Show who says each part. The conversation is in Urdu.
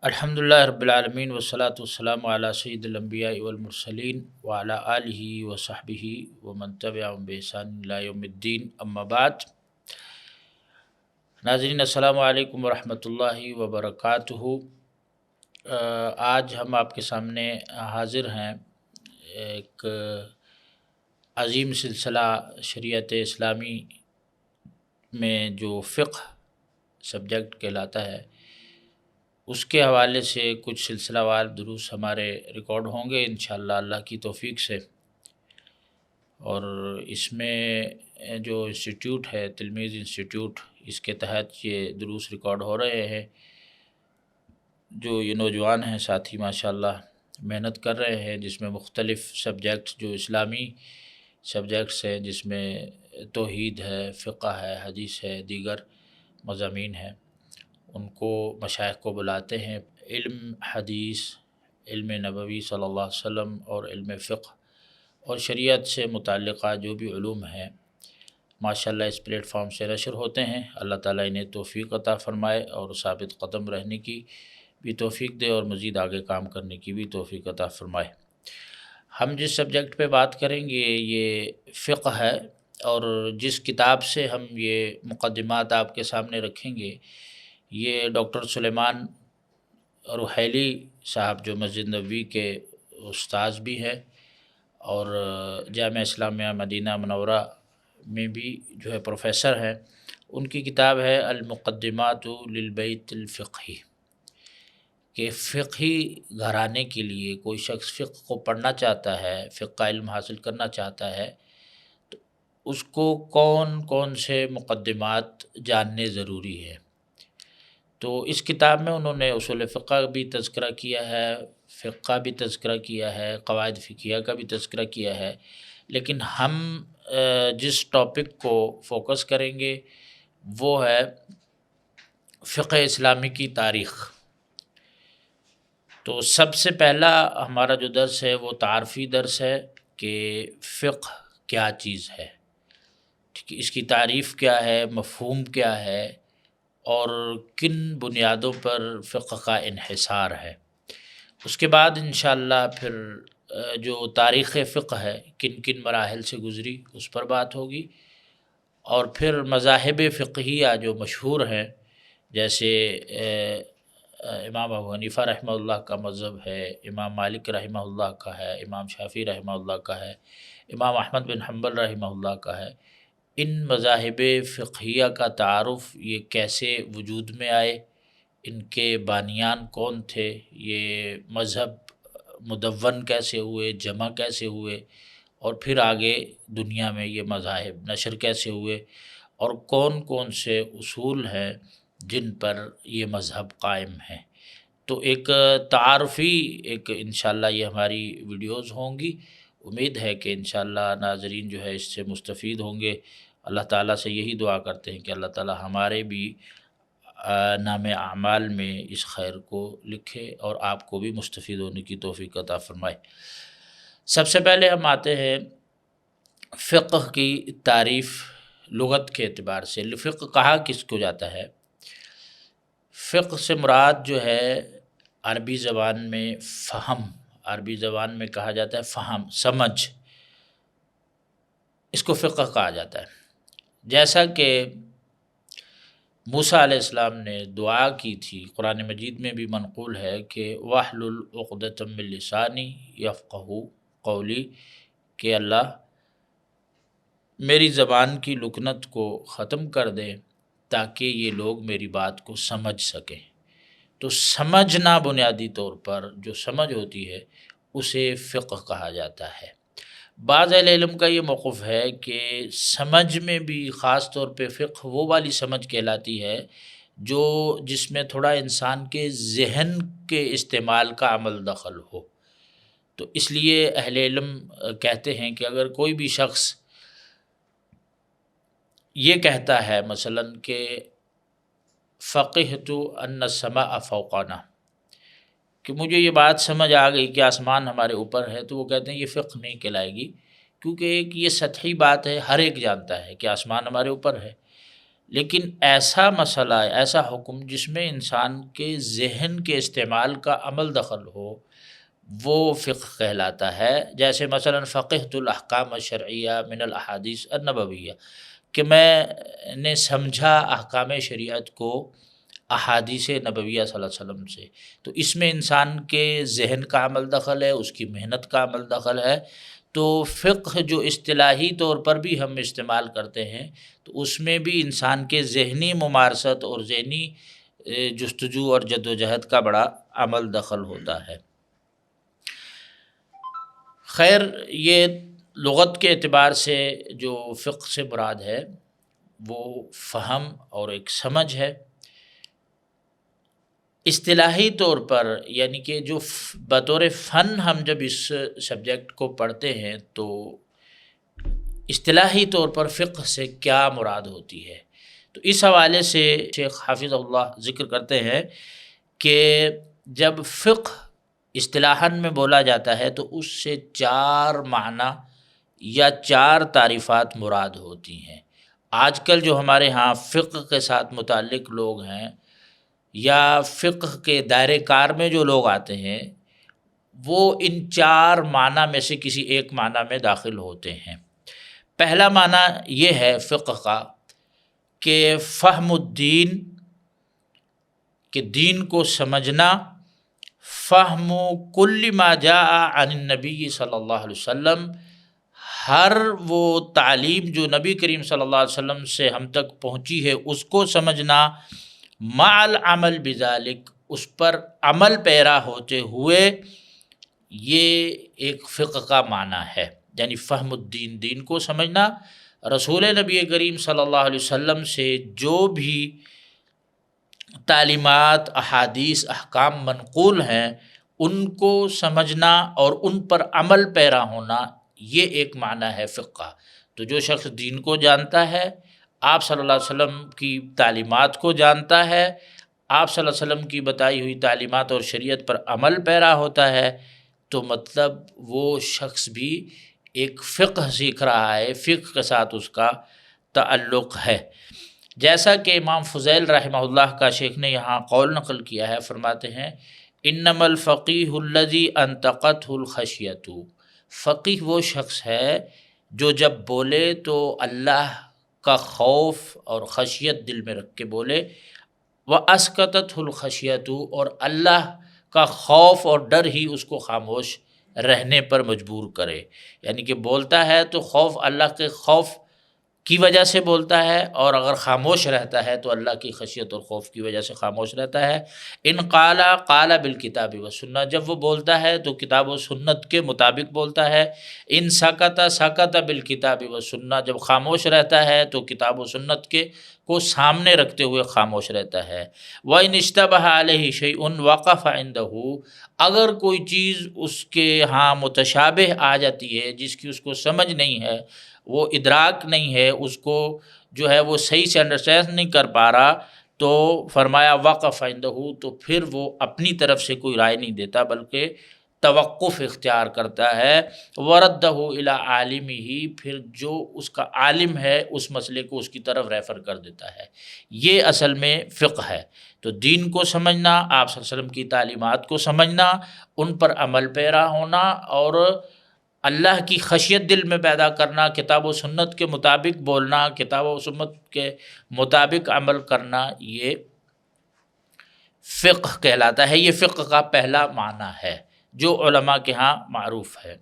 Speaker 1: الحمدللہ رب العالمین والصلاة والسلام علی سید الانبیاء والمرسلین وعلی آلہ وصحبہ ومن تبعہم بإحسان الی یوم الدین، اما بعد۔ ناظرین السلام علیکم ورحمۃ اللہ وبرکاتہ۔ آج ہم آپ کے سامنے حاضر ہیں ایک عظیم سلسلہ شریعت اسلامی میں جو فقہ سبجیکٹ کہلاتا ہے، اس کے حوالے سے کچھ سلسلہ وار دروس ہمارے ریکارڈ ہوں گے انشاءاللہ اللہ کی توفیق سے۔ اور اس میں جو انسٹیٹیوٹ ہے تلمیذ انسٹیٹیوٹ، اس کے تحت یہ دروس ریکارڈ ہو رہے ہیں۔ جو یہ نوجوان ہیں ساتھی ماشاءاللہ محنت کر رہے ہیں، جس میں مختلف سبجیکٹس جو اسلامی سبجیکٹس ہیں، جس میں توحید ہے، فقہ ہے، حدیث ہے، دیگر مضامین ہیں، ان کو مشائخ کو بلاتے ہیں۔ علم حدیث، علم نبوی صلی اللہ علیہ وسلم اور علم فقہ اور شریعت سے متعلقہ جو بھی علوم ہیں ماشاءاللہ اس پلیٹ فارم سے نشر ہوتے ہیں۔ اللہ تعالیٰ انہیں توفیق عطا فرمائے اور ثابت قدم رہنے کی بھی توفیق دے اور مزید آگے کام کرنے کی بھی توفیق عطا فرمائے۔ ہم جس سبجیکٹ پہ بات کریں گے یہ فقہ ہے، اور جس کتاب سے ہم یہ مقدمات آپ کے سامنے رکھیں گے یہ ڈاکٹر سلیمان رحیلی صاحب جو مسجد نبوی کے استاذ بھی ہیں اور جامعہ اسلامیہ مدینہ منورہ میں بھی جو ہے پروفیسر ہیں، ان کی کتاب ہے المقدمات للبیت الفقہی، کہ فقہی گھرانے کے لیے کوئی شخص فقہ کو پڑھنا چاہتا ہے، فقہ کا علم حاصل کرنا چاہتا ہے تو اس کو کون کون سے مقدمات جاننے ضروری ہے۔ تو اس کتاب میں انہوں نے اصول فقہ بھی تذکرہ کیا ہے، فقہ کا بھی تذکرہ کیا ہے، قواعد فقہیہ کا بھی تذکرہ کیا ہے، لیکن ہم جس ٹاپک کو فوکس کریں گے وہ ہے فقہ اسلامی کی تاریخ۔ تو سب سے پہلا ہمارا جو درس ہے وہ تعارفی درس ہے کہ فقہ کیا چیز ہے، ٹھیک ہے، اس کی تعریف کیا ہے، مفہوم کیا ہے، اور کن بنیادوں پر فقہ کا انحصار ہے۔ اس کے بعد انشاءاللہ پھر جو تاریخ فقہ ہے کن کن مراحل سے گزری اس پر بات ہوگی، اور پھر مذاہب فقہیہ جو مشہور ہیں، جیسے امام ابو حنیفہ رحمہ اللہ کا مذہب ہے، امام مالک رحمہ اللہ کا ہے، امام شافعی رحمہ اللہ کا ہے، امام احمد بن حنبل رحمہ اللہ کا ہے۔ ان مذاہب فقہیہ کا تعارف یہ کیسے وجود میں آئے، ان کے بانیان کون تھے، یہ مذہب مدون کیسے ہوئے، جمع کیسے ہوئے، اور پھر آگے دنیا میں یہ مذاہب نشر کیسے ہوئے، اور کون کون سے اصول ہیں جن پر یہ مذہب قائم ہیں۔ تو ایک تعارفی ایک انشاءاللہ یہ ہماری ویڈیوز ہوں گی۔ امید ہے کہ انشاءاللہ ناظرین جو ہے اس سے مستفید ہوں گے۔ اللہ تعالیٰ سے یہی دعا کرتے ہیں کہ اللہ تعالیٰ ہمارے بھی نام اعمال میں اس خیر کو لکھے اور آپ کو بھی مستفید ہونے کی توفیق عطا فرمائے۔ سب سے پہلے ہم آتے ہیں فقہ کی تعریف لغت کے اعتبار سے۔ فقہ کہا کس کو جاتا ہے؟ فقہ سے مراد جو ہے عربی زبان میں فہم، عربی زبان میں کہا جاتا ہے فہم، سمجھ، اس کو فقہ کہا جاتا ہے۔ جیسا کہ موسیٰ علیہ السلام نے دعا کی تھی، قرآن مجید میں بھی منقول ہے کہ وَاحْلُلْ عُقْدَةً مِّن لِّسَانِي يَفْقَهُوا قَوْلِي، کہ اللہ میری زبان کی لکنت کو ختم کر دے تاکہ یہ لوگ میری بات کو سمجھ سکیں۔ تو سمجھنا بنیادی طور پر جو سمجھ ہوتی ہے اسے فقہ کہا جاتا ہے۔ بعض اہل علم کا یہ موقف ہے کہ سمجھ میں بھی خاص طور پہ فقہ وہ والی سمجھ کہلاتی ہے جو جس میں تھوڑا انسان کے ذہن کے استعمال کا عمل دخل ہو۔ تو اس لیے اہل علم کہتے ہیں کہ اگر کوئی بھی شخص یہ کہتا ہے مثلاً کہ فقہت ان السماء فوقنا، کہ مجھے یہ بات سمجھ آ گئی کہ آسمان ہمارے اوپر ہے، تو وہ کہتے ہیں یہ فقہ نہیں کہلائے گی، کیونکہ ایک یہ سطحی بات ہے، ہر ایک جانتا ہے کہ آسمان ہمارے اوپر ہے، لیکن ایسا مسئلہ، ایسا حکم جس میں انسان کے ذہن کے استعمال کا عمل دخل ہو، وہ فقہ کہلاتا ہے۔ جیسے مثلا فقہت الاحکام الشرعیہ من الاحادیث النبویہ، کہ میں نے سمجھا احکام شریعت کو احادیث نبویہ صلی اللہ علیہ وسلم سے، تو اس میں انسان کے ذہن کا عمل دخل ہے، اس کی محنت کا عمل دخل ہے۔ تو فقہ جو اصطلاحی طور پر بھی ہم استعمال کرتے ہیں، تو اس میں بھی انسان کے ذہنی ممارست اور ذہنی جستجو اور جد و جہد کا بڑا عمل دخل ہوتا ہے۔ خیر، یہ لغت کے اعتبار سے جو فقہ سے مراد ہے وہ فہم اور ایک سمجھ ہے۔ اصطلاحی طور پر یعنی کہ جو بطور فن ہم جب اس سبجیکٹ کو پڑھتے ہیں تو اصطلاحی طور پر فقہ سے کیا مراد ہوتی ہے، تو اس حوالے سے شیخ حافظ اللہ ذکر کرتے ہیں کہ جب فقہ اصطلاحاً میں بولا جاتا ہے تو اس سے 4 معنی یا 4 تعریفات مراد ہوتی ہیں۔ آج کل جو ہمارے ہاں فقہ کے ساتھ متعلق لوگ ہیں یا فقہ کے دائرے کار میں جو لوگ آتے ہیں، وہ ان 4 معنی میں سے کسی ایک معنی میں داخل ہوتے ہیں۔ پہلا معنی یہ ہے فقہ کا کہ فہم الدین، کہ دین کو سمجھنا، فہم کل ما جاء عن النبی صلی اللہ علیہ وسلم، ہر وہ تعلیم جو نبی کریم صلی اللہ علیہ وسلم سے ہم تک پہنچی ہے اس کو سمجھنا، مع العمل بذالک، اس پر عمل پیرا ہوتے ہوئے، یہ ایک فقہ کا معنی ہے۔ یعنی فہم الدین، دین کو سمجھنا، رسول نبی کریم صلی اللہ علیہ وسلم سے جو بھی تعلیمات، احادیث، احکام منقول ہیں ان کو سمجھنا اور ان پر عمل پیرا ہونا، یہ ایک معنی ہے فقہ کا۔ تو جو شخص دین کو جانتا ہے، آپ صلی اللہ علیہ وسلم کی تعلیمات کو جانتا ہے، آپ صلی اللہ علیہ وسلم کی بتائی ہوئی تعلیمات اور شریعت پر عمل پیرا ہوتا ہے، تو مطلب وہ شخص بھی ایک فقہ سیکھ رہا ہے، فقہ کے ساتھ اس کا تعلق ہے۔ جیسا کہ امام فضیل رحمہ اللہ کا شیخ نے یہاں قول نقل کیا ہے، فرماتے ہیں انما الفقیہ الذی انطقتہ الخشیۃ، فقیہ وہ شخص ہے جو جب بولے تو اللہ کا خوف اور خشیت دل میں رکھ کے بولے، واسکتتہ الخشیۃ، اور اللہ کا خوف اور ڈر ہی اس کو خاموش رہنے پر مجبور کرے۔ یعنی کہ بولتا ہے تو خوف، اللہ کے خوف کی وجہ سے بولتا ہے، اور اگر خاموش رہتا ہے تو اللہ کی خشیت اور خوف کی وجہ سے خاموش رہتا ہے۔ ان قال قال بالکتاب والسنہ، جب وہ بولتا ہے تو کتاب و سنت کے مطابق بولتا ہے۔ ان سکت سکت بالکتاب والسنہ، جب خاموش رہتا ہے تو کتاب و سنت کے کو سامنے رکھتے ہوئے خاموش رہتا ہے۔ وَإِنِ اشْتَبَهَ عَلَيْهِ شَيْءٌ وَقَفَ عِنْدَهُ، اگر کوئی چیز اس کے ہاں متشابہ آ جاتی ہے، جس کی اس کو سمجھ نہیں ہے، وہ ادراک نہیں ہے، اس کو جو ہے وہ صحیح سے انڈرسٹینڈ نہیں کر پا رہا، تو فرمایا وقف عندہ، تو پھر وہ اپنی طرف سے کوئی رائے نہیں دیتا بلکہ توقف اختیار کرتا ہے۔ وردہ الی عالمہ، پھر جو اس کا عالم ہے اس مسئلے کو اس کی طرف ریفر کر دیتا ہے۔ یہ اصل میں فقہ ہے۔ تو دین کو سمجھنا، آپ صلی اللہ علیہ وسلم کی تعلیمات کو سمجھنا، ان پر عمل پیرا ہونا، اور اللہ کی خشیت دل میں پیدا کرنا، کتاب و سنت کے مطابق بولنا، کتاب و سنت کے مطابق عمل کرنا، یہ فقہ کہلاتا ہے۔ یہ فقہ کا پہلا معنی ہے جو علماء کے ہاں معروف ہے۔